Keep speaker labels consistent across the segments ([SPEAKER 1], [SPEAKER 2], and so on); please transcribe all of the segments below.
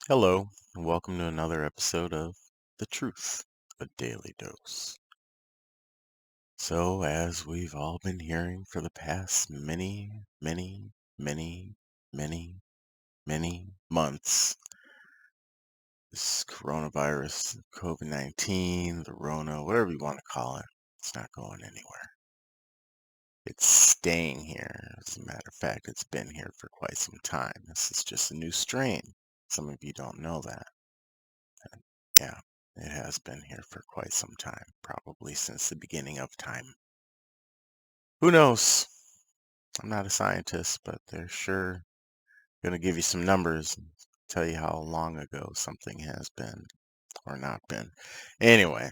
[SPEAKER 1] Hello, and welcome to another episode of The Truth, a Daily Dose. So, as we've all been hearing for the past many months, this coronavirus, COVID-19, the Rona, whatever you want to call it, it's not going anywhere. It's staying here. As a matter of fact, it's been here for quite some time. This is just a new strain. Some of you don't know that. Yeah, it has been here for quite some time, probably since the beginning of time. Who knows? I'm not a scientist, but they're sure going to give you some numbers and tell you how long ago something has been or not been. Anyway,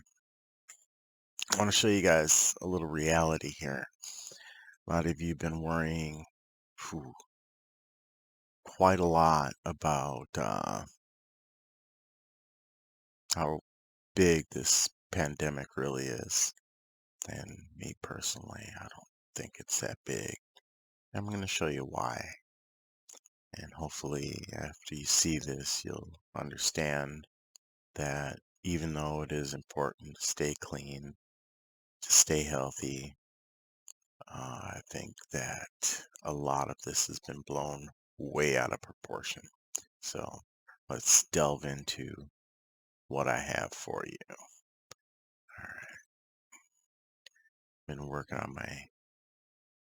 [SPEAKER 1] I want to show you guys a little reality here. A lot of you have been worrying phew, quite a lot about how big this pandemic really is. And me personally, I don't think it's that big. I'm going to show you why. And hopefully, after you see this, you'll understand that even though it is important to stay clean, to stay healthy, I think that a lot of this has been blown way out of proportion. So let's delve into what I have for you. All right. Been working on my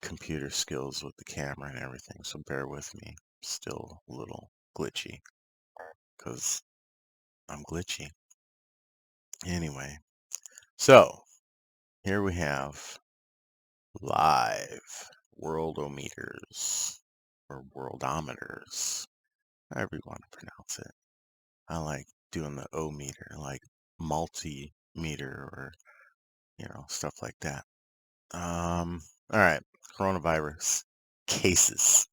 [SPEAKER 1] computer skills with the camera and everything, so bear with me. Still a little glitchy because I'm glitchy. Anyway, so here we have live worldometers or worldometers, however you want to pronounce it. I like doing the O meter, like multimeter or, stuff like that. All right, coronavirus cases.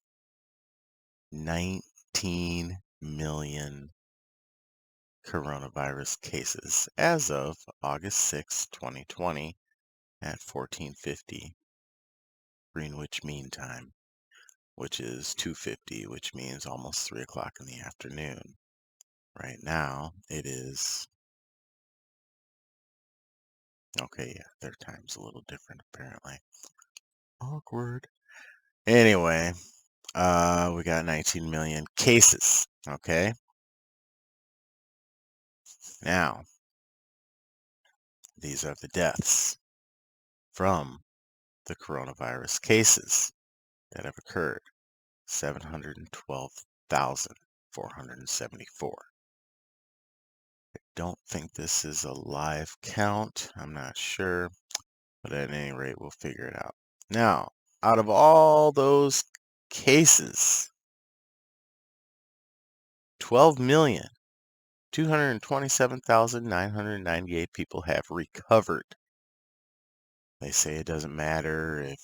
[SPEAKER 1] 19 million coronavirus cases as of August 6, 2020 at 14:50 Greenwich Mean Time, which is 2:50, which means almost 3 o'clock in the afternoon. Right now, it is, okay, yeah, their time's a little different apparently. Awkward. Anyway, we got 19 million cases, okay? Now, these are the deaths from the coronavirus cases that have occurred. 712,474. Don't think this is a live count. I'm not sure, but at any rate, we'll figure it out. Now, out of all those cases, 12,227,998 people have recovered. They say it doesn't matter if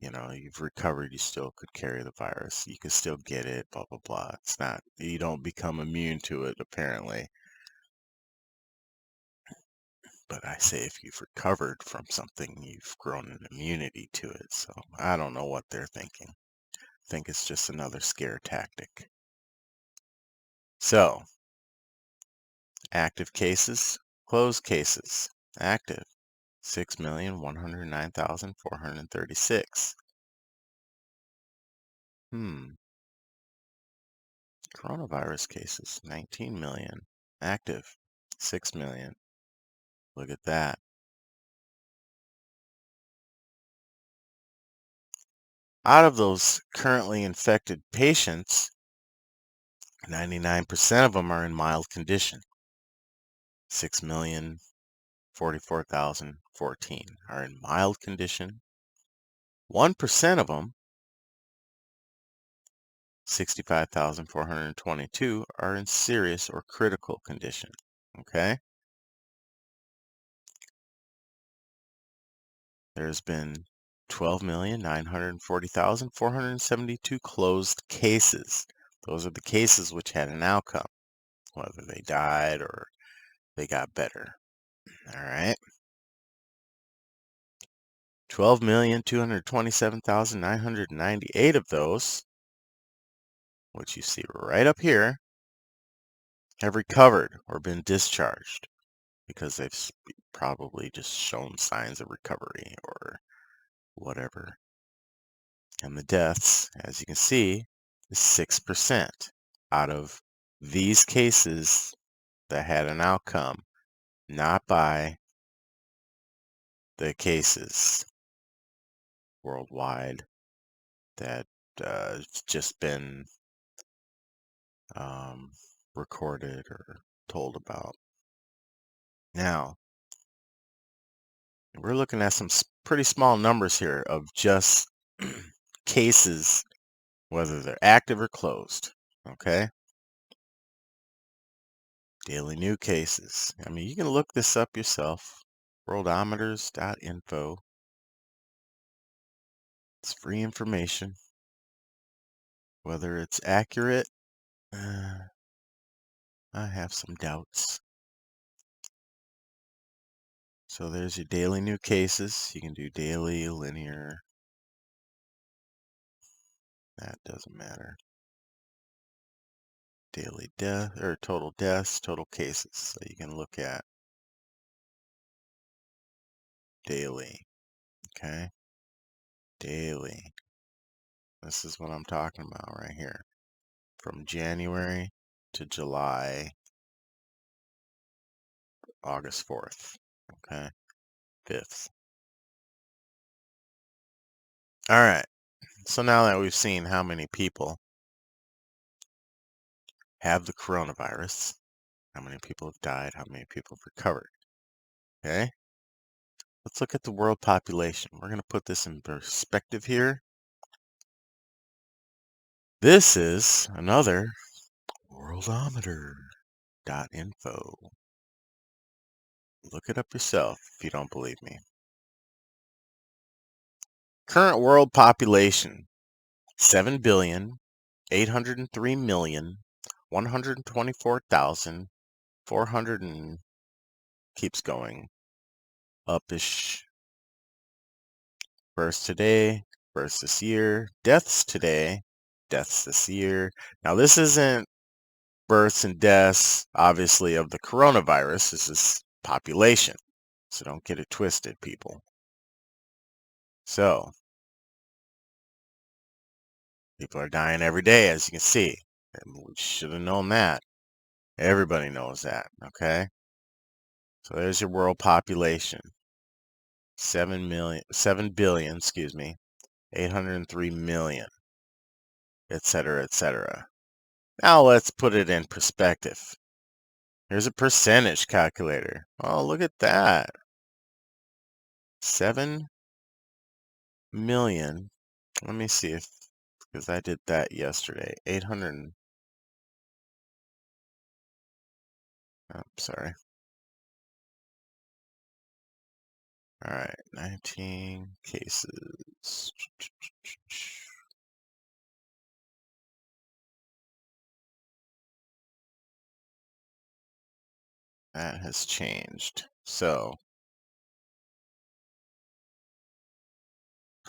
[SPEAKER 1] you've recovered, you still could carry the virus. You could still get it, blah blah blah. It's not, you don't become immune to it apparently. But I say if you've recovered from something, you've grown an immunity to it. So I don't know what they're thinking. I think it's just another scare tactic. So, active cases, closed cases. Active, 6,109,436. Coronavirus cases, 19 million. Active, 6 million. Look at that. Out of those currently infected patients, 99% of them are in mild condition. 6,044,014 are in mild condition. 1% of them, 65,422, are in serious or critical condition. Okay? There's been 12,940,472 closed cases. Those are the cases which had an outcome, whether they died or they got better. All right. 12,227,998 of those, which you see right up here, have recovered or been discharged because they've probably just shown signs of recovery or whatever. And the deaths, as you can see, is 6% out of these cases that had an outcome, not by the cases worldwide that just been um, recorded or told about. Now, we're looking at some pretty small numbers here of just cases, whether they're active or closed. Okay, daily new cases. I mean, you can look this up yourself. Worldometers.info. It's free information. Whether it's accurate, I have some doubts. So there's your daily new cases. You can do daily, linear. That doesn't matter. Daily death or total deaths, total cases. So you can look at daily. Okay, daily. This is what I'm talking about right here. From January to July, August 4th. Okay, 5th. All right. So now that we've seen how many people have the coronavirus, how many people have died, how many people have recovered. Okay, let's look at the world population. We're going to put this in perspective here. This is another worldometer.info. Look it up yourself if you don't believe me. Current world population, 7,803,124,400 and keeps going upish. Births today, births this year, deaths today, deaths this year. Now this isn't births and deaths, obviously, of the coronavirus. This is population. So don't get it twisted, people. So people are dying every day, as you can see. And we should have known that. Everybody knows that, okay? So there's your world population. 7 billion, excuse me, 803 million, etc., etc. Now let's put it in perspective. Here's a percentage calculator. Oh, look at that. 7 million. Let me see if, because I did that yesterday. 800. Oh, sorry. All right, 19 cases. That has changed. So,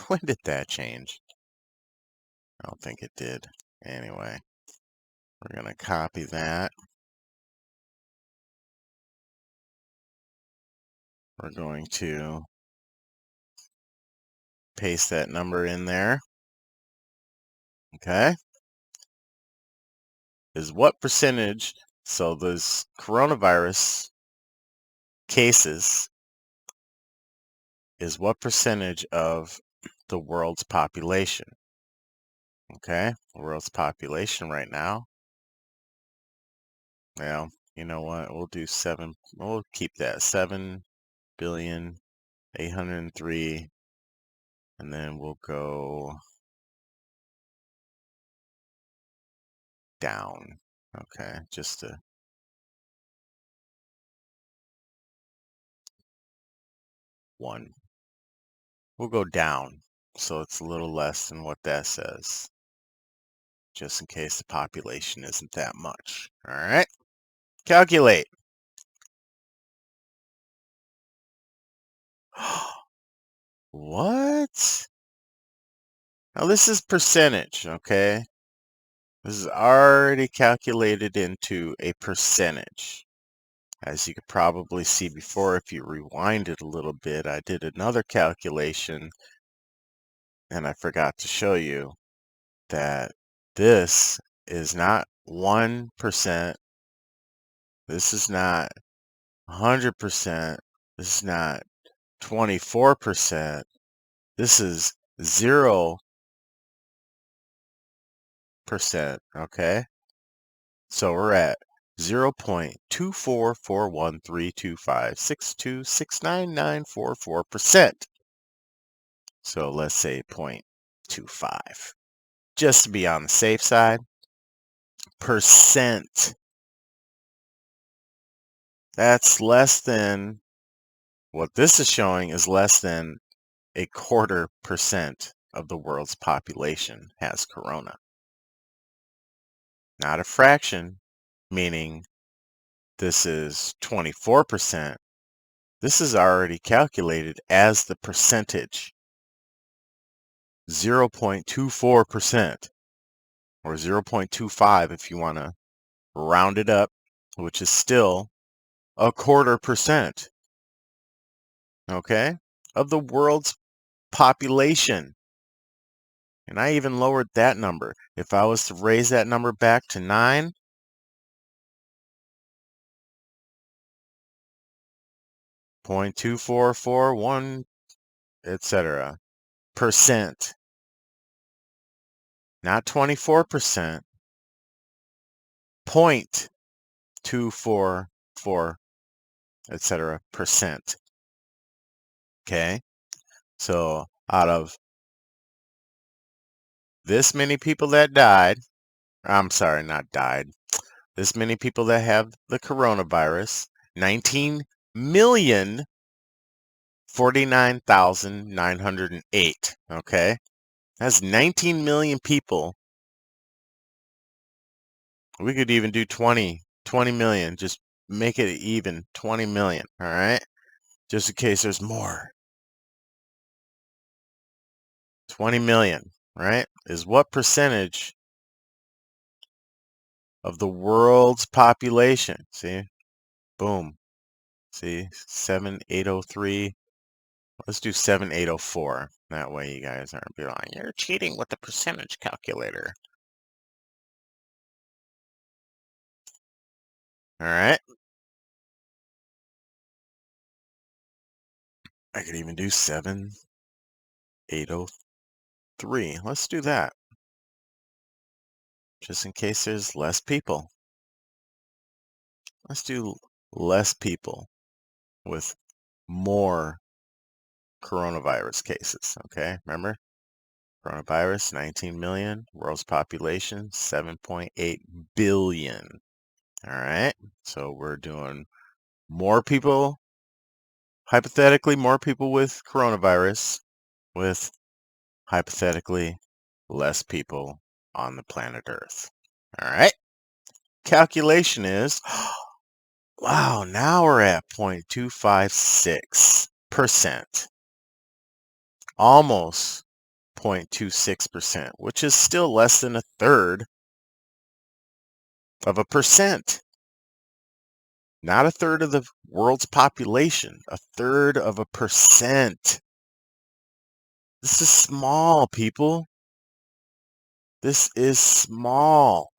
[SPEAKER 1] when did that change? I don't think it did. Anyway, we're going to copy that. We're going to paste that number in there. Okay. Is what percentage, so those coronavirus cases is what percentage of the world's population. Okay, the world's population right now. Well, you know what? We'll do we'll keep that 7,803,000,000, and then we'll go down. Okay, just to one. We'll go down, so it's a little less than what that says, just in case the population isn't that much. All right, calculate. What? Now this is percentage, okay? This is already calculated into a percentage. As you could probably see before, if you rewind it a little bit, I did another calculation and I forgot to show you that this is not 1%. This is not 100%. This is not 24%. This is 0%. Okay? So we're at 0.244132562699944%. So let's say 0.25. Just to be on the safe side, percent. That's less than, what this is showing is less than 0.25% of the world's population has corona. Not a fraction, meaning this is 24%. This is already calculated as the percentage, 0.24%, or 0.25 if you want to round it up, which is still 0.25%, okay, of the world's population. And I even lowered that number. If I was to raise that number back to 9, 0.2441, etc. percent, not 24%, 0.244, etc. percent. Okay, so out of this many people that died, I'm sorry, not died, this many people that have the coronavirus, 19,049,908. Okay, that's 19 million people. We could even do 20 million, just make it even, 20 million, all right? Just in case there's more. 20 million, right? Is what percentage of the world's population? See? Boom. See? 7803. Let's do 7804. That way you guys aren't be like, you're cheating with the percentage calculator. All right. I could even do 7803. Let's do that. Just in case there's less people. Let's do less people with more coronavirus cases. Okay, remember? Coronavirus, 19 million. World's population, 7.8 billion. All right, so we're doing more people, hypothetically, more people with coronavirus, with hypothetically less people on the planet Earth. All right, calculation is, wow, now we're at 0.256%, almost 0.26%, which is still less than a third of a percent. Not a third of the world's population, a third of a percent. This is small, people. This is small.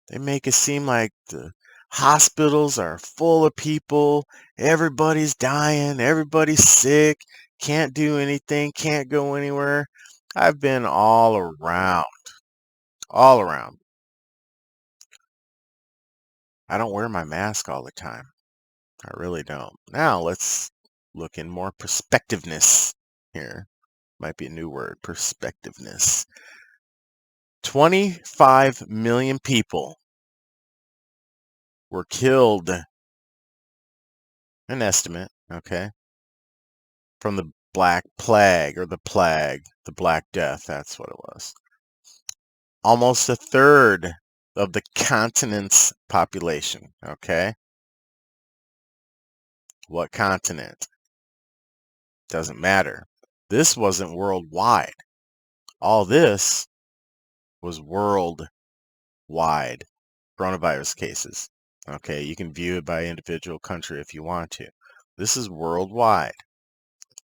[SPEAKER 1] They make it seem like the hospitals are full of people, everybody's dying, everybody's sick, can't do anything, can't go anywhere. I've been all around, all around. I don't wear my mask all the time. I really don't. Now let's look in more perspectiveness here. Might be a new word, perspectiveness. 25 million people were killed, an estimate, okay, from the Black Plague, or the Black Death, that's what it was. Almost a third of the continent's population, okay? What continent? Doesn't matter. This wasn't worldwide. All this was worldwide coronavirus cases. Okay, you can view it by individual country if you want to. This is worldwide.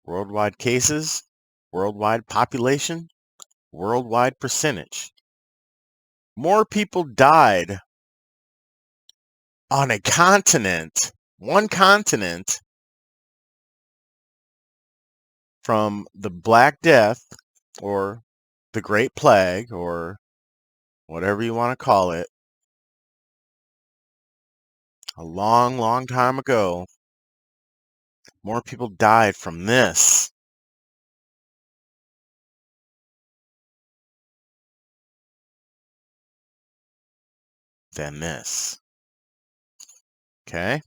[SPEAKER 1] Worldwide cases, worldwide population, worldwide percentage. More people died on a continent, one continent, from the Black Death or the Great Plague or whatever you want to call it, a long, long time ago. More people died from this than this. Okay?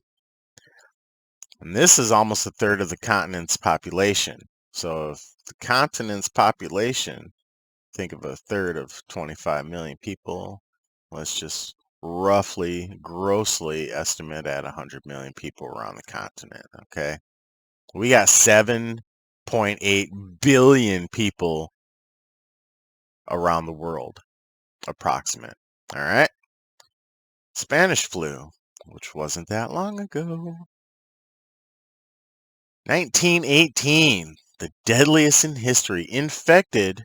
[SPEAKER 1] And this is almost a third of the continent's population. So if the continent's population, think of a third of 25 million people, let's just roughly, grossly estimate at 100 million people around the continent, okay? We got 7.8 billion people around the world, approximate, all right? Spanish flu, which wasn't that long ago. 1918, the deadliest in history, infected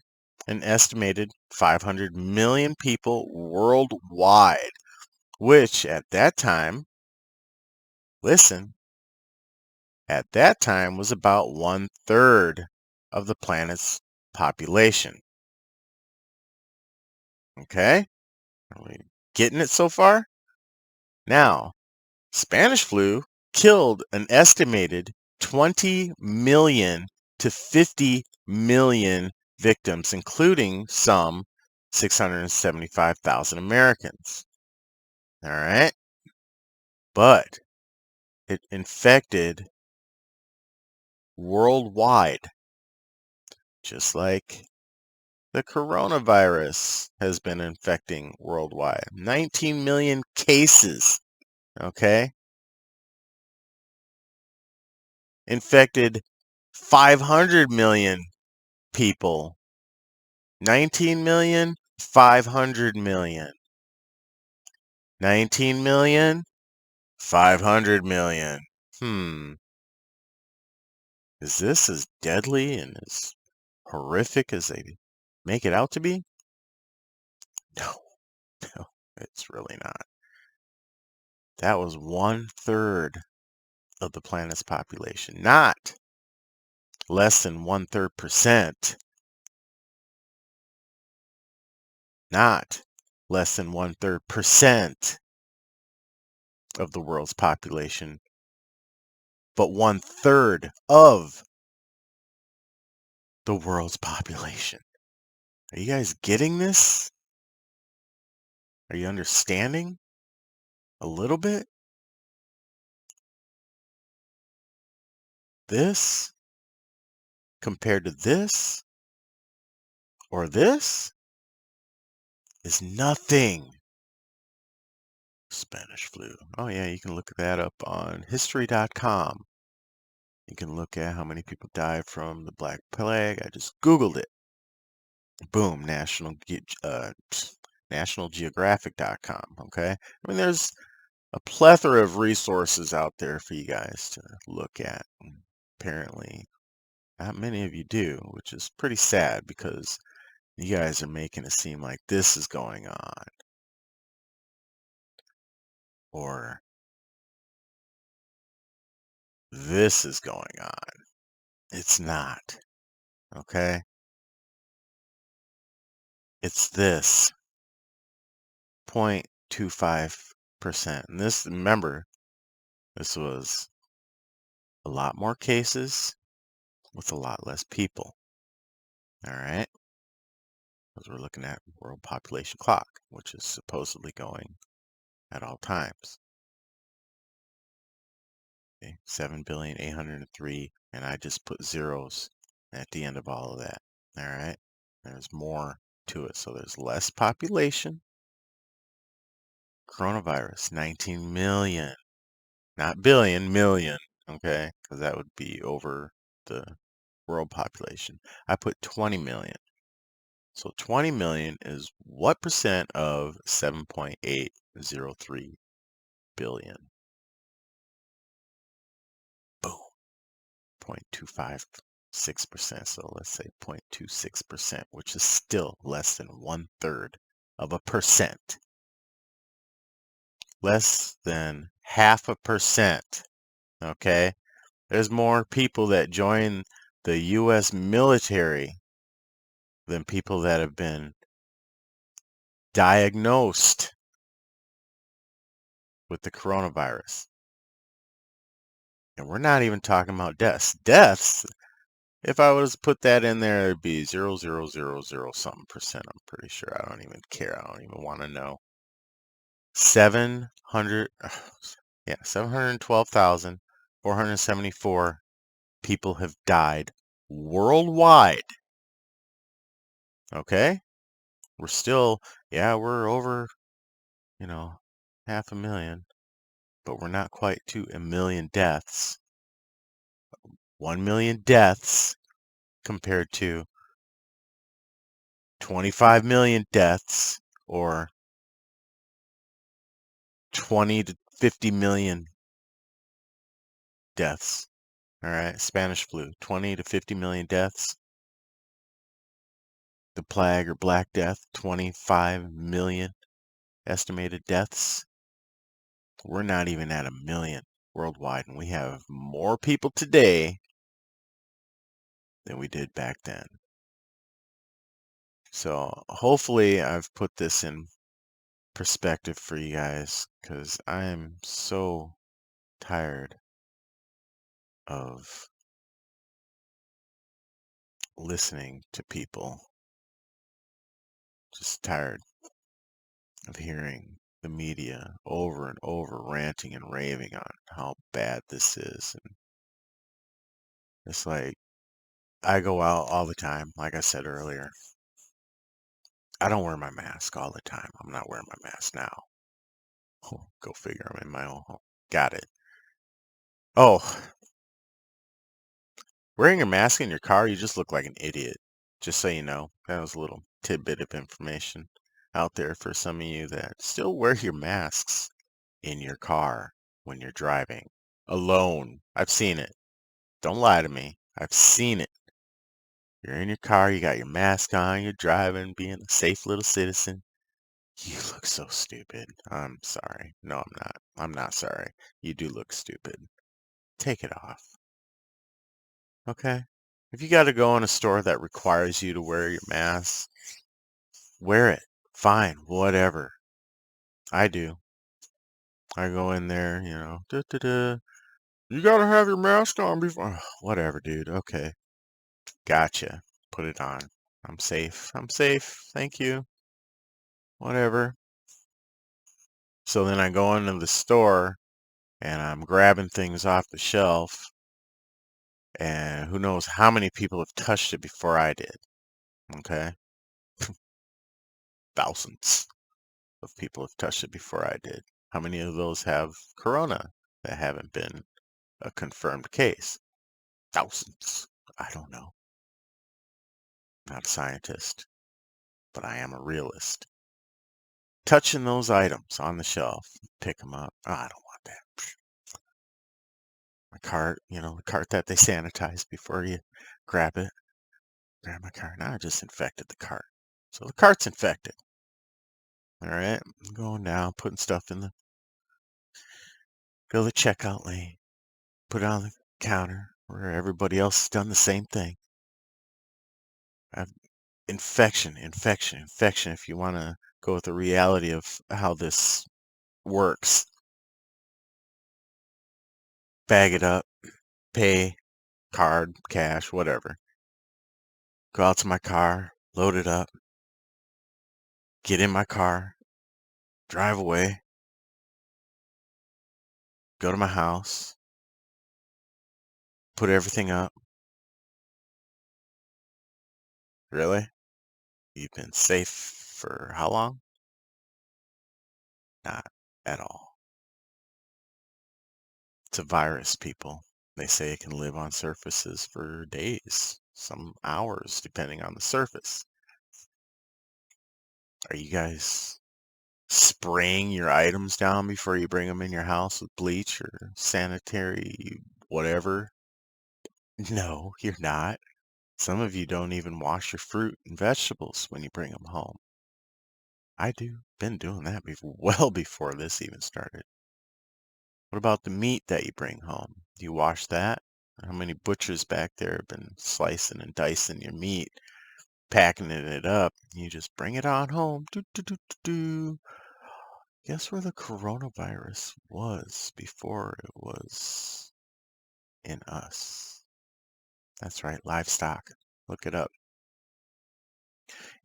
[SPEAKER 1] an estimated 500 million people worldwide, which at that time, listen, at that time was about 1/3 of the planet's population. Okay? Are we getting it so far? Now, Spanish flu killed an estimated 20 million to 50 million victims, including some 675,000 Americans. All right? But it infected worldwide, just like the coronavirus has been infecting worldwide. 19 million cases, okay? Infected 500 million people. 19 million, 500 million. 19 million, 500 million. Is this as deadly and as horrific as they make it out to be? No, no, it's really not. That was 1/3 of the planet's population, not less than 1/3%, not less than 1/3% of the world's population, but 1/3 of the world's population. Are you guys getting this? Are you understanding a little bit? This compared to this or this is nothing. Spanish flu. Oh yeah, you can look that up on history.com. You can look at how many people died from the Black Plague. I just Googled it. Boom, nationalgeographic.com. Okay. I mean, there's a plethora of resources out there for you guys to look at. Apparently, not many of you do, which is pretty sad because you guys are making it seem like this is going on or this is going on. It's not. Okay. It's this 0.25%. And this, remember, this was a lot more cases with a lot less people. All right. Because we're looking at world population clock, which is supposedly going at all times. Okay. 7,803,000,000, and I just put zeros at the end of all of that. All right. There's more to it. So there's less population. Coronavirus, 19 million. Not billion, million, okay? Because that would be over the world population. I put 20 million. So 20 million is what percent of 7.803 billion? Boom. 0.256%. So let's say 0.26%, which is still less than 1/3 of a percent. Less than 0.5%. Okay? There's more people that join the US military than people that have been diagnosed with the coronavirus. And we're not even talking about deaths. Deaths, if I was to put that in there, it'd be 0.0000 something percent. I'm pretty sure. I don't even care. I don't even want to know. 700, yeah, 712,474 people have died worldwide. Okay? We're still, yeah, we're over, 500,000, but we're not quite to a million deaths. 1 million deaths compared to 25 million deaths or 20 to 50 million deaths. All right, Spanish flu, 20 to 50 million deaths. The plague or Black Death, 25 million estimated deaths. We're not even at a million worldwide, and we have more people today than we did back then. So hopefully I've put this in perspective for you guys, because I am so tired of listening to people. Just tired of hearing the media over and over ranting and raving on how bad this is. And it's like I go out all the time, like I said earlier. I don't wear my mask all the time. I'm not wearing my mask now. Go figure, I'm in my own home. Got it. Oh, wearing a mask in your car, you just look like an idiot. Just so you know, that was a little tidbit of information out there for some of you that still wear your masks in your car when you're driving alone. I've seen it. Don't lie to me. I've seen it. You're in your car, you got your mask on, you're driving, being a safe little citizen. You look so stupid. I'm sorry. No, I'm not. I'm not sorry. You do look stupid. Take it off. Okay? If you got to go in a store that requires you to wear your mask, wear it. Fine. Whatever. I do. I go in there, da, da, da. You got to have your mask on before. Whatever, dude. Okay. Gotcha. Put it on. I'm safe. I'm safe. Thank you. Whatever. So then I go into the store and I'm grabbing things off the shelf, and who knows how many people have touched it before I did. Okay? Thousands of people have touched it before I did. How many of those have corona that haven't been a confirmed case? Thousands. I don't know. Not a scientist, but I am a realist. Touching those items on the shelf, pick them up. Oh, I don't want that. My cart, the cart that they sanitize before you grab it. Grab my cart. Now I just infected the cart. So the cart's infected. All right, I'm going down, putting stuff in the go to the checkout lane, put it on the counter where everybody else has done the same thing. I've, infection, infection, infection. If you want to go with the reality of how this works, bag it up, pay, card, cash, whatever. Go out to my car, load it up, get in my car, drive away, go to my house, put everything up. Really? You've been safe for how long? Not at all. It's a virus, people. They say it can live on surfaces for days, some hours, depending on the surface. Are you guys spraying your items down before you bring them in your house with bleach or sanitary whatever? No, you're not. Some of you don't even wash your fruit and vegetables when you bring them home. I do. Been doing that before, well before this even started. What about the meat that you bring home? Do you wash that? How many butchers back there have been slicing and dicing your meat, packing it up? You just bring it on home. Do, do, do, do, do. Guess where the coronavirus was before it was in us? That's right, livestock. Look it up.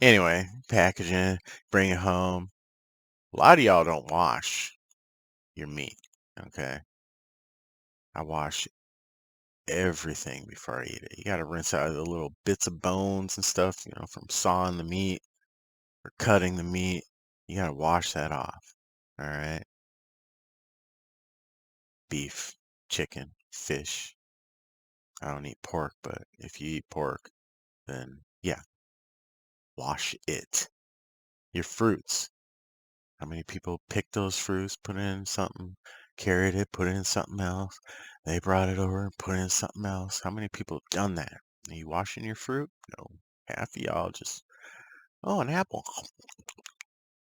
[SPEAKER 1] Anyway, package it, bring it home. A lot of y'all don't wash your meat, okay? I wash everything before I eat it. You gotta rinse out the little bits of bones and stuff, from sawing the meat or cutting the meat. You gotta wash that off. All right. Beef, chicken, fish. I don't eat pork, but if you eat pork, then yeah, wash it. Your fruits. How many people pick those fruits, put it in something, carried it, put it in something else. They brought it over and put it in something else. How many people have done that? Are you washing your fruit? No. Half of y'all just, oh, an apple.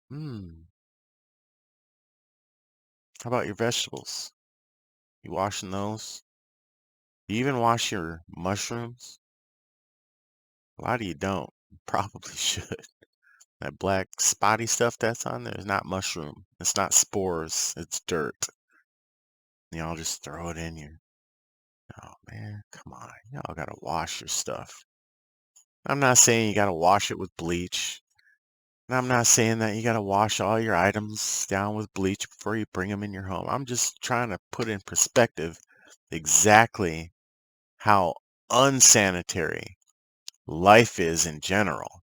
[SPEAKER 1] Hmm. How about your vegetables? You washing those? You even wash your mushrooms? A lot of you don't. You probably should. That black spotty stuff that's on there is not mushroom. It's not spores. It's dirt. Y'all just throw it in your. Oh man, come on. Y'all gotta wash your stuff. I'm not saying you gotta wash it with bleach. And I'm not saying that you gotta wash all your items down with bleach before you bring them in your home. I'm just trying to put in perspective exactly how unsanitary life is in general.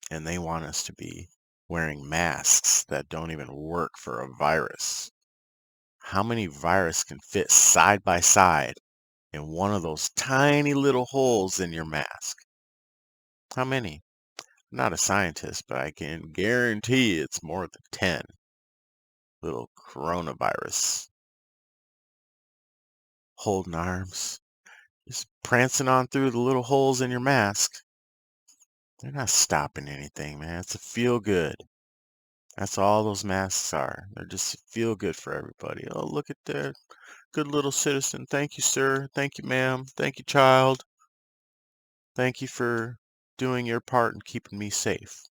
[SPEAKER 1] And they want us to be wearing masks that don't even work for a virus. How many virus can fit side by side in one of those tiny little holes in your mask? How many? I'm not a scientist, but I can guarantee it's more than 10 little coronavirus holding arms, just prancing on through the little holes in your mask. They're not stopping anything, man. It's a feel good. That's all those masks are. They're just feel good for everybody. Oh, look at that good little citizen. Thank you, sir. Thank you, ma'am. Thank you, child. Thank you for doing your part and keeping me safe.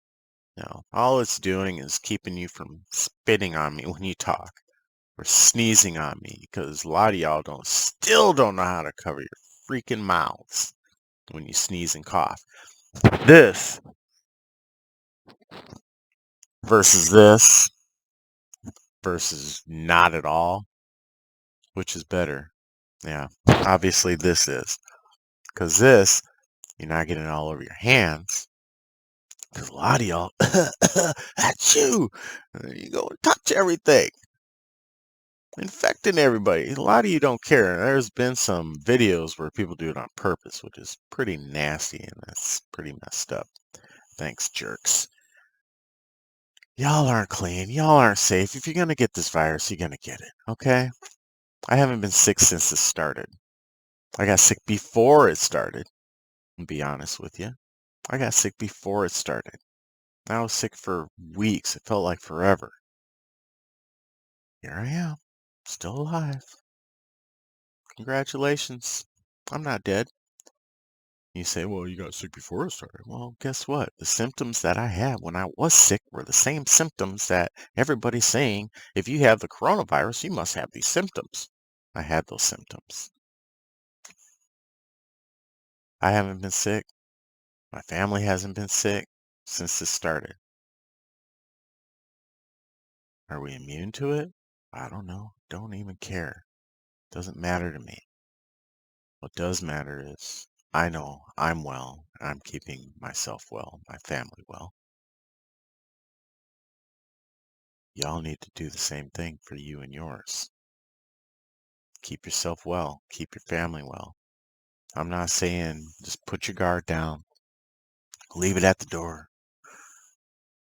[SPEAKER 1] No, all it's doing is keeping you from spitting on me when you talk or sneezing on me because a lot of y'all still don't know how to cover your freaking mouths when you sneeze and cough. This versus this versus not at all, which is better? Yeah, obviously this is. Because this, you're not getting it all over your hands. Because a lot of y'all, achoo, you go and touch everything, infecting everybody. A lot of you don't care. There's been some videos where people do it on purpose, which is pretty nasty and that's pretty messed up. Thanks, jerks. Y'all aren't clean. Y'all aren't safe. If you're going to get this virus, you're going to get it, okay? I haven't been sick since it started. I got sick before it started, to be honest with you. I got sick before it started. I was sick for weeks. It felt like forever. Here I am, still alive. Congratulations. I'm not dead. You say, well, you got sick before it started. Well, guess what? The symptoms that I had when I was sick were the same symptoms that everybody's saying, if you have the coronavirus, you must have these symptoms. I had those symptoms. I haven't been sick. My family hasn't been sick since this started. Are we immune to it? I don't know. Don't even care. Doesn't matter to me. What does matter is I know I'm well. I'm keeping myself well, my family well. Y'all need to do the same thing for you and yours. Keep yourself well. Keep your family well. I'm not saying just put your guard down. Leave it at the door.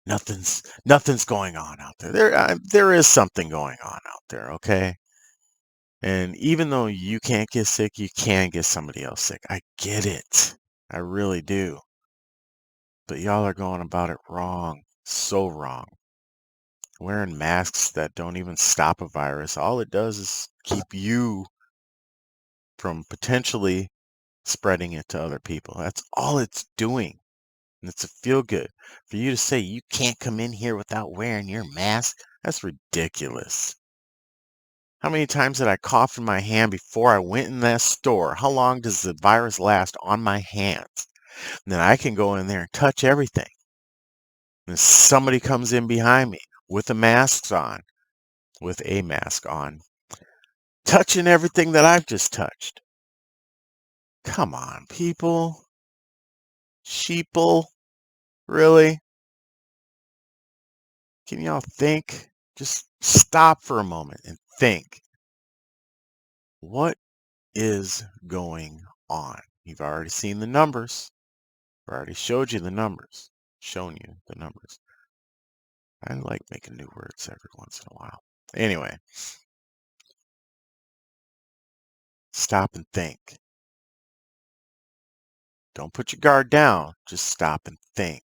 [SPEAKER 1] Nothing's going on out there. There is something going on out there, okay? And even though you can't get sick, you can get somebody else sick. I get it. I really do. But y'all are going about it wrong. So wrong. Wearing masks that don't even stop a virus, all it does is keep you from potentially spreading it to other people. That's all it's doing. And it's a feel good. For you to say you can't come in here without wearing your mask, that's ridiculous. How many times did I cough in my hand before I went in that store? How long does the virus last on my hands? And then I can go in there and touch everything. And somebody comes in behind me with with a mask on, touching everything that I've just touched. Come on, people. Sheeple. Really? Can y'all think? Just stop for a moment and think. What is going on? You've already seen the numbers. I already showed you the numbers. Shown you the numbers. I like making new words every once in a while. Anyway, stop and think. Don't put your guard down. Just stop and think.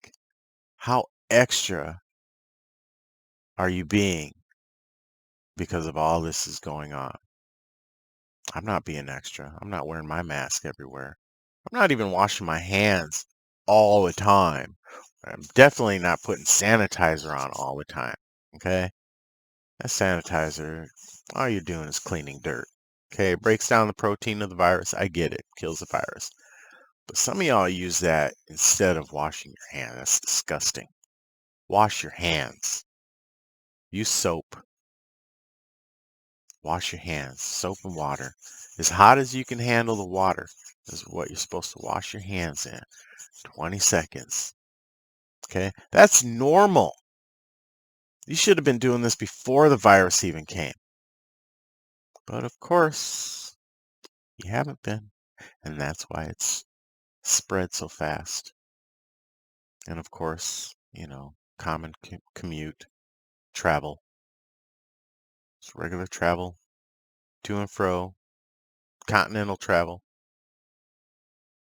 [SPEAKER 1] How extra are you being because of all this is going on? I'm not being extra. I'm not wearing my mask everywhere. I'm not even washing my hands all the time. I'm definitely not putting sanitizer on all the time. Okay? That sanitizer, all you're doing is cleaning dirt. Okay, it breaks down the protein of the virus. I get it, kills the virus. But some of y'all use that instead of washing your hands. That's disgusting. Wash your hands. Use soap. Wash your hands. Soap and water. As hot as you can handle the water is what you're supposed to wash your hands in. 20 seconds. Okay, that's normal. You should have been doing this before the virus even came. But of course, you haven't been. And that's why it's spread so fast. And of course, common commute, travel, just regular travel, to and fro, continental travel.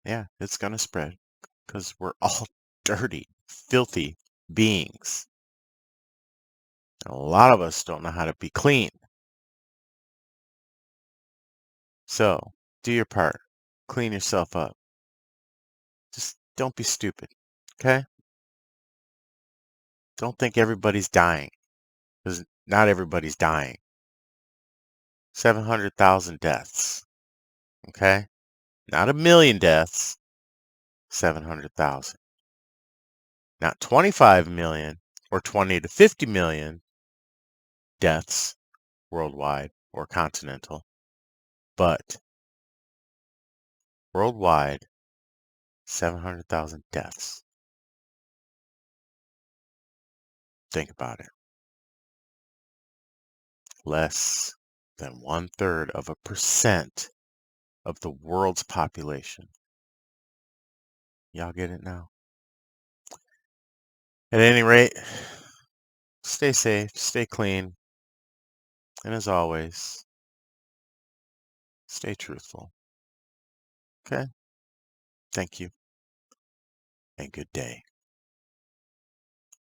[SPEAKER 1] Yeah, it's going to spread because we're all dirty, filthy beings. And a lot of us don't know how to be clean. So do your part. Clean yourself up. Just don't be stupid. Okay? Don't think everybody's dying. Because not everybody's dying. 700,000 deaths. Okay? Not a million deaths. 700,000. Not 25 million or 20 to 50 million deaths worldwide or continental. But worldwide, 700,000 deaths. Think about it. Less than 1/3 of a percent of the world's population. Y'all get it now? At any rate, stay safe, stay clean, and as always, stay truthful. Okay? Thank you, and good day.